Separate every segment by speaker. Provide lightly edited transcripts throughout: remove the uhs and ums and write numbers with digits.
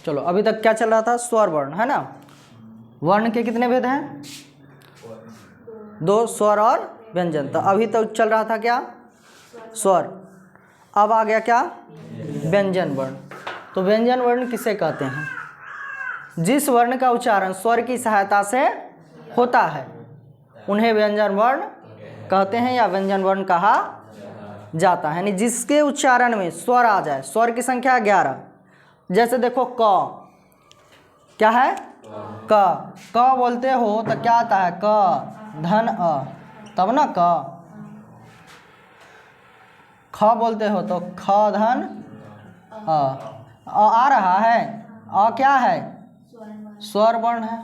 Speaker 1: चलो अभी तक क्या चल रहा था, स्वर वर्ण है ना। वर्ण के कितने भेद हैं, 2, स्वर और व्यंजन। तो अभी तक चल रहा था क्या, स्वर। अब आ गया क्या, व्यंजन वर्ण। तो व्यंजन वर्ण किसे कहते हैं, जिस वर्ण का उच्चारण स्वर की सहायता से होता है उन्हें व्यंजन वर्ण कहते हैं या व्यंजन वर्ण कहा जाता है। यानी जिसके उच्चारण में स्वर आ जाए, स्वर की संख्या 11। जैसे देखो क, क्या है, क बोलते हो तो क्या आता है, क धन अ, तब ना क। ख बोलते हो तो ख धन आ रहा है, अ क्या है, स्वर वर्ण है।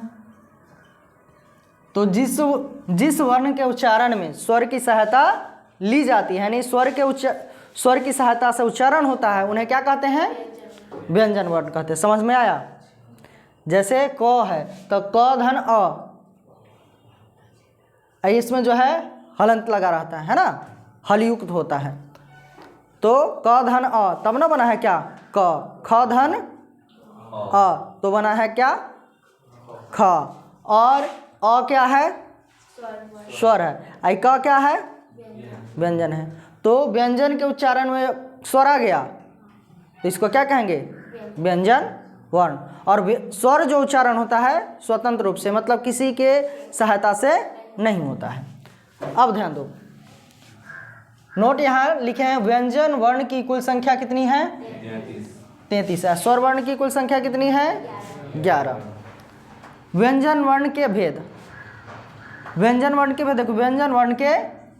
Speaker 1: तो जिस वर्ण के उच्चारण में स्वर की सहायता ली जाती है, यानी स्वर की सहायता से उच्चारण होता है, उन्हें क्या कहते हैं, व्यंजन वर्ण कहते हैं। समझ में आया। जैसे क है तो क धन अ, इसमें जो है हलंत लगा रहता है ना, हलयुक्त होता है। तो क धन अ तब ना बना है क्या, क। ख धन अ तो बना है क्या, ख। और अ क्या है, स्वर है। आई क क्या है, व्यंजन है। तो व्यंजन के उच्चारण में स्वर आ गया तो इसको क्या कहेंगे, व्यंजन वर्ण। और स्वर जो उच्चारण होता है स्वतंत्र रूप से, मतलब किसी के सहायता से नहीं होता है। अब ध्यान दो, नोट यहाँ लिखे हैं, व्यंजन वर्ण की कुल संख्या कितनी है, 33 है। स्वर वर्ण की कुल संख्या कितनी है, 11। व्यंजन वर्ण के भेद, व्यंजन वर्ण के भेद देखो, व्यंजन वर्ण के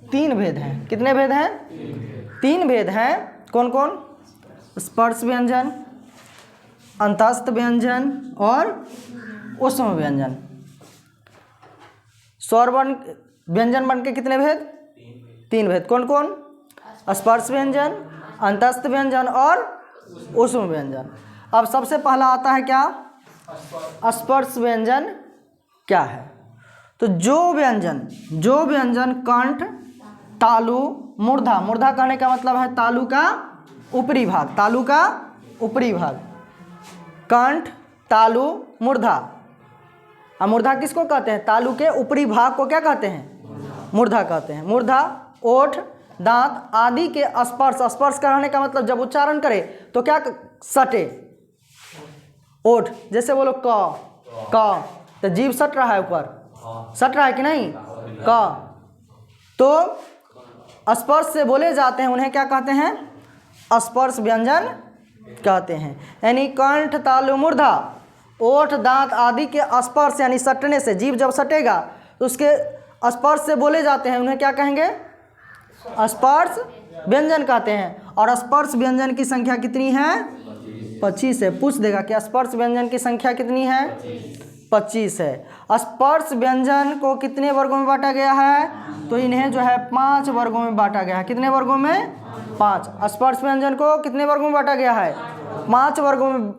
Speaker 1: 3 भेद हैं। कितने भेद हैं, 3 भेद हैं। कौन कौन, स्पर्श व्यंजन, अंतस्थ व्यंजन और ऊष्म व्यंजन। स्वर वर्ण व्यंजन वर्ण के कितने भेद, 3 भेद। कौन कौन, स्पर्श व्यंजन, अंतस्थ व्यंजन और ऊष्म व्यंजन। अब सबसे पहला आता है क्या, स्पर्श व्यंजन क्या है। तो जो व्यंजन कंठ, तालु, मूर्धा, मूर्धा कहने का मतलब है तालु का ऊपरी भाग, तालु का ऊपरी भाग, कंठ, तालु, मूर्धा। अब मूर्धा किसको कहते हैं, तालु के ऊपरी भाग को क्या कहते हैं, मूर्धा कहते हैं। मूर्धा ओठ, दांत आदि के स्पर्श, स्पर्श करने का मतलब जब उच्चारण करे तो क्या सटे, ओठ। जैसे बोलो क तो जीभ सट रहा है ऊपर, सट रहा है कि नहीं, क। तो स्पर्श से बोले जाते हैं उन्हें क्या कहते हैं, स्पर्श व्यंजन कहते हैं। यानी कंठ, तालु, मूर्धा, ओठ, दांत आदि के स्पर्श यानी सटने से, जीभ जब सटेगा तो उसके स्पर्श से बोले जाते हैं, उन्हें क्या कहेंगे, स्पर्श व्यंजन कहते हैं। और स्पर्श व्यंजन की संख्या कितनी है, 25 है। पूछ देगा कि स्पर्श व्यंजन की संख्या कितनी है, 25 है। स्पर्श व्यंजन को कितने वर्गों में बांटा गया है, तो इन्हें जो है 5 वर्गों में बांटा गया है। कितने वर्गों में, 5। स्पर्श व्यंजन को कितने वर्गों में बांटा गया है, 5 वर्गों में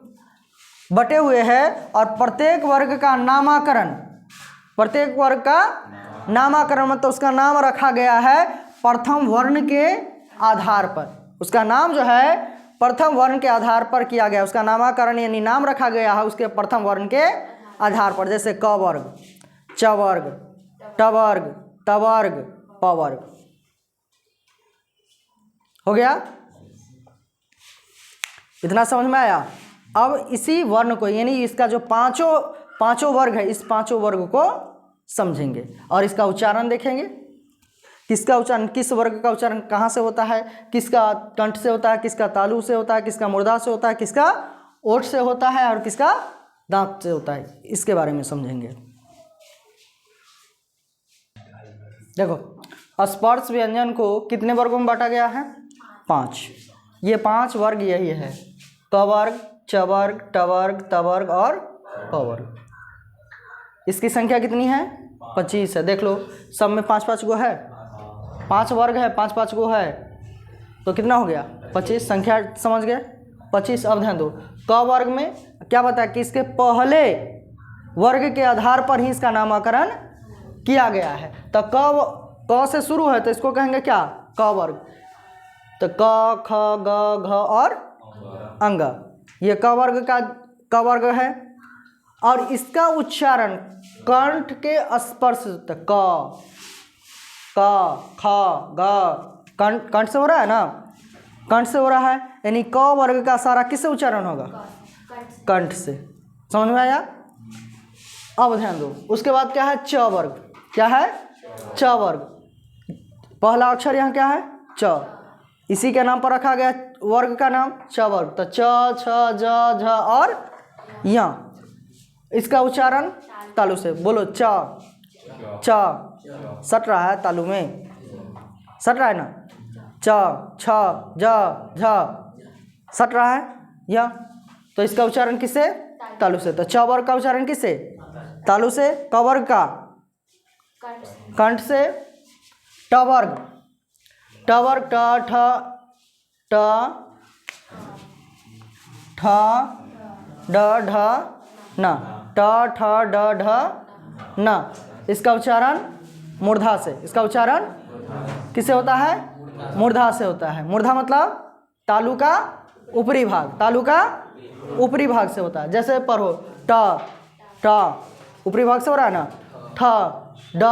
Speaker 1: बटे हुए हैं। और प्रत्येक वर्ग का नामकरण, प्रत्येक वर्ग का नामकरण मतलब उसका नाम रखा गया है प्रथम वर्ण के आधार पर। उसका नाम जो है प्रथम वर्ण के आधार पर किया गया, उसका नामकरण यानी नाम रखा गया है उसके प्रथम वर्ण के आधार पर। जैसे क वर्ग, च वर्ग, ट वर्ग, त वर्ग, प वर्ग। हो गया, इतना समझ में आया। अब इसी वर्ण को यानी इसका जो पांचों वर्ग है, इस पांचों वर्ग को समझेंगे और इसका उच्चारण देखेंगे। किसका उच्चारण, किस वर्ग का उच्चारण कहाँ से होता है, किसका कंठ से होता है, किसका तालु से होता है, किसका मूर्धा से होता है, किसका ओठ से होता है और किसका दांत से होता है, इसके बारे में समझेंगे। देखो स्पर्श व्यंजन को कितने वर्गों में बांटा गया है, 5। ये 5 वर्ग यही है, क वर्ग, च वर्ग, ट वर्ग, त वर्ग और प वर्ग। इसकी संख्या कितनी है, 25 है। देख लो सब में 5-5 गो है, 5 वर्ग है, 5-5 गो है, तो कितना हो गया 25। संख्या समझ गए, 25। अब ध्यान दो, क वर्ग में क्या बताया कि इसके पहले वर्ग के आधार पर ही इसका नामकरण किया गया है। तो क से शुरू है तो इसको कहेंगे क्या, क वर्ग। तो क, ख, ग, घ और अंग, ये क वर्ग का क वर्ग है और इसका उच्चारण कंठ के स्पर्श से होता है। क ख ग कंठ से हो रहा है ना, कंठ से हो रहा है, यानी क वर्ग का सारा किससे उच्चारण होगा? कंठ से। समझ में आया? अब ध्यान दो, उसके बाद क्या है? च वर्ग। क्या है? च वर्ग। पहला अक्षर यहाँ क्या है? च। इसी के नाम पर रखा गया वर्ग का नाम च वर्ग। तो च छ ज झ और य, इसका उच्चारण तालु से। बोलो च। च सट रहा है तालु में, सट रहा है ना। च छ ज झ सट रहा है य, तो इसका उच्चारण किससे? तालु से। तो च वर्ग का उच्चारण किससे? तालु से। क वर्ग का कंठ से। ट वर्ग, ट वर्ग ट ठ ट ठ ड ढ न, ट ठ ड ढ न, इसका उच्चारण मूर्धा से। इसका उच्चारण किससे होता है? मूर्धा से होता है। मूर्धा मतलब तालु का ऊपरी भाग, तालु का ऊपरी भाग से होता है। जैसे पढ़ो ट ट ऊपरी भाग से हो रहा है ना, ठ ड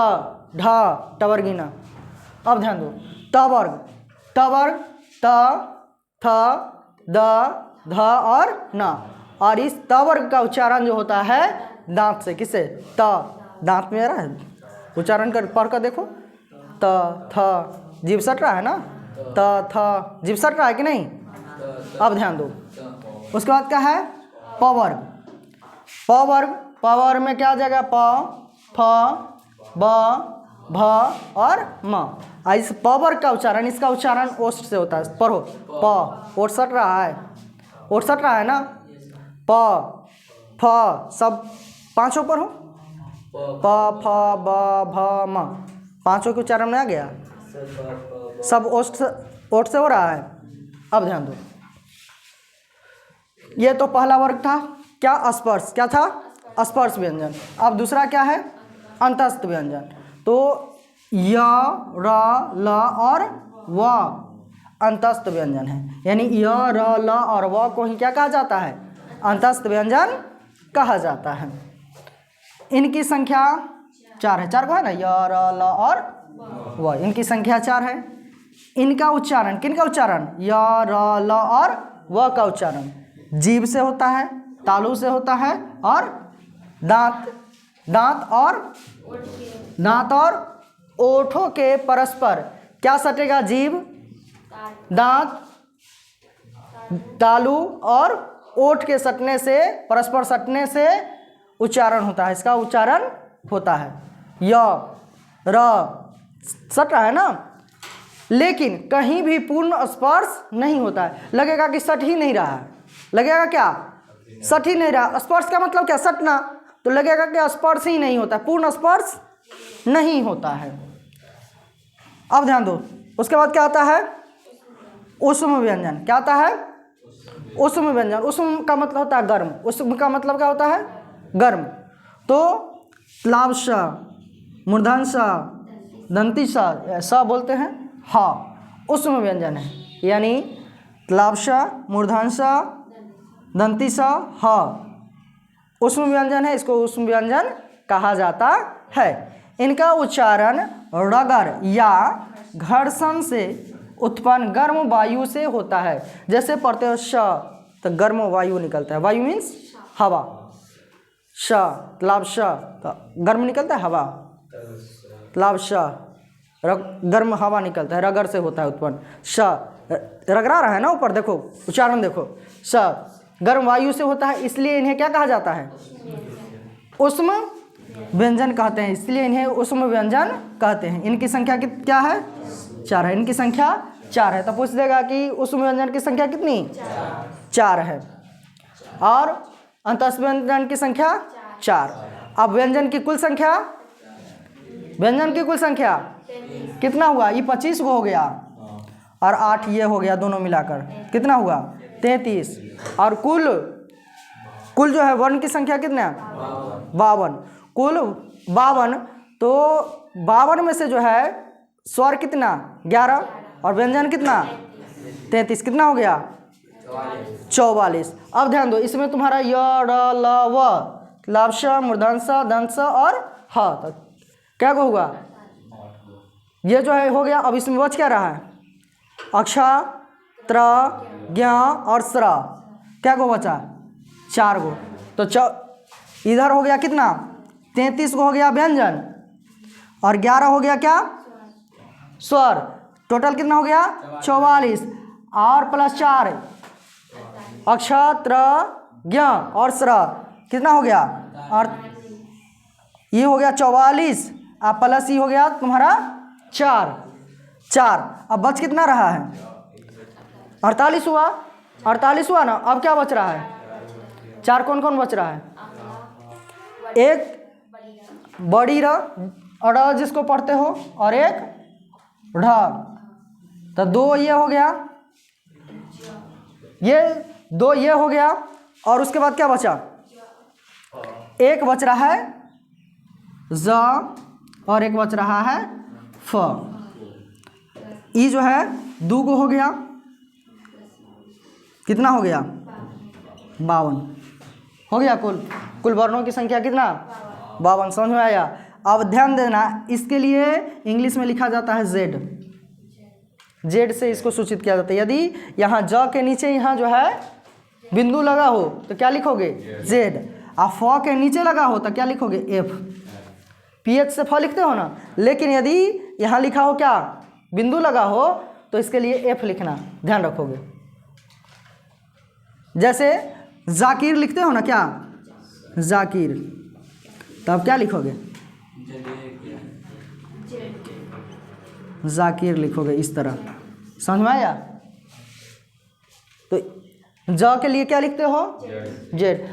Speaker 1: ढ टवर्गीना। अब ध्यान दो, त वर्ग, त वर्ग त थ द ध और न, और इस त वर्ग का उच्चारण जो होता है दांत से। किससे? त, दांत में आ रहा है, उच्चारण कर पढ़ कर देखो। त थ जीभ सट रहा है ना, त थ जीभ सट रहा है कि नहीं? अब ध्यान दो, उसके बाद क्या है? प वर्ग। प वर्ग, प वर्ग में क्या जगह? प फ ब भ और म। इस प वर्ग का उच्चारण, इसका उच्चारण ओष्ठ से होता है। पढ़ो प, ओठ सट रहा है, ओठ सट रहा है ना। प फ सब पांचों पढ़ो, प फ ब भ म, पांचों के उच्चारण में आ गया, सब ओठ से हो रहा है। अब ध्यान दो, ये तो पहला वर्ग था क्या? स्पर्श। क्या था? स्पर्श व्यंजन। अब दूसरा क्या है? अंतस्थ व्यंजन। तो य र ल और व अंतस्थ व्यंजन है, यानी य र ल और व को ही क्या कहा जाता है? अंतस्थ व्यंजन कहा जाता है। इनकी संख्या 4 है। 4 को है ना, य र ल और व, इनकी संख्या 4 है। इनका उच्चारण, किनका उच्चारण? य र ल और व का उच्चारण जीभ से होता है, तालु से होता है और दांत, दांत और ओठों के परस्पर क्या सटेगा? जीभ, दांत, तालु और ओठ के सटने से, परस्पर सटने से उच्चारण होता है। इसका उच्चारण होता है य र, सट रहा है ना, लेकिन कहीं भी पूर्ण स्पर्श नहीं होता है। लगेगा कि सट ही नहीं रहा है, लगेगा क्या? सट ही नहीं रहा। स्पर्श का मतलब क्या? सटना। तो लगेगा कि स्पर्श ही नहीं होता, पूर्ण स्पर्श नहीं होता है। अब ध्यान दो, उसके बाद क्या आता है? ऊष्म व्यंजन। क्या आता है? ऊष्म व्यंजन। ऊष्म का मतलब होता है गर्म। ऊष्म का मतलब क्या होता है? गर्म। तो प्लावश, मूर्धन्य स, दंती स बोलते हैं, हा ऊष्म व्यंजन है, यानी प्लावश, मूर्धन्य स, दंती स, हा ऊष्म व्यंजन है। इसको ऊष्म व्यंजन कहा जाता है। इनका उच्चारण रगर या घर्षण से उत्पन्न गर्म वायु से होता है। जैसे पढ़ते हो श, तो गर्म वायु निकलता है। वायु मीन्स हवा। श लाभ श, तो गर्म निकलता है हवा। लाभ श, गर्म हवा निकलता है, रगर से होता है उत्पन्न। श रगड़ा रहा है ना ऊपर, देखो उच्चारण देखो। श गर्म वायु से होता है, इसलिए इन्हें क्या कहा जाता है? ऊष्म व्यंजन कहते हैं, इसलिए इन्हें ऊष्म व्यंजन कहते हैं। इनकी संख्या क्या है? 4 है। इनकी संख्या 4 है। तो पूछ देगा कि ऊष्म व्यंजन की संख्या कितनी? 4 है। और अंतस्थ व्यंजन की संख्या 4। अब व्यंजन की कुल संख्या, व्यंजन की कुल संख्या कितना हुआ? ये 25 को हो गया और 8 ये हो गया, दोनों मिलाकर कितना हुआ? 33। और कुल जो है वर्ण की संख्या कितना? 52। कुल 52। तो 52 में से जो है स्वर कितना? 11 और व्यंजन कितना? 33। कितना हो गया? 44। अब ध्यान दो, इसमें तुम्हारा य र ल व लाभश मूर्धन्स दंस और ह, तो क्या को होगा, ये जो है हो गया। अब इसमें बच क्या रहा है, अक्षा त्र ज्ञ और स्र, क्या को बचा, 4 गो। तो इधर हो गया कितना, 33 को हो गया व्यंजन और 11 हो गया क्या, स्वर। टोटल कितना हो गया 44 और प्लस 4 अक्षत्र ज्ञ और स्र, कितना हो गया, और ये हो गया 44 और प्लस ये हो गया तुम्हारा 4। अब बच कितना रहा है, 48 हुआ, 48 हुआ ना। अब क्या बच रहा है, 4 कौन कौन बच रहा है, एक बड़ी र अड़ जिसको पढ़ते हो और एक ढ, तो 2 ये हो गया, ये 2 ये हो गया और उसके बाद क्या बचा, एक बच रहा है ज और एक बच रहा है फ। ई जो है 2 को हो गया, कितना हो गया 52 हो गया। कुल वर्णों की संख्या कितना 52, समझ में आया। अब ध्यान देना, इसके लिए इंग्लिश में लिखा जाता है जेड, जेड से इसको सूचित किया जाता है। यदि यहाँ ज के नीचे यहाँ जो है बिंदु लगा हो तो क्या लिखोगे जेड, और फ के नीचे लगा हो तो क्या लिखोगे एफ। पीएच से फ लिखते हो ना, लेकिन यदि यहाँ लिखा हो क्या बिंदु लगा हो तो इसके लिए एफ लिखना, ध्यान रखोगे। जैसे जाकिर लिखते हो ना, क्या जाकिर, तब क्या लिखोगे जाकिर लिखोगे इस तरह, समझ में आया। तो ज के लिए क्या लिखते हो जेड,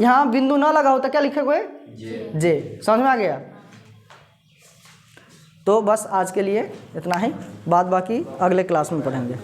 Speaker 1: यहाँ बिंदु ना लगा हो तो क्या लिखोगे जे, समझ में आ गया। तो बस आज के लिए इतना ही, बात बाकी अगले क्लास में पढ़ेंगे।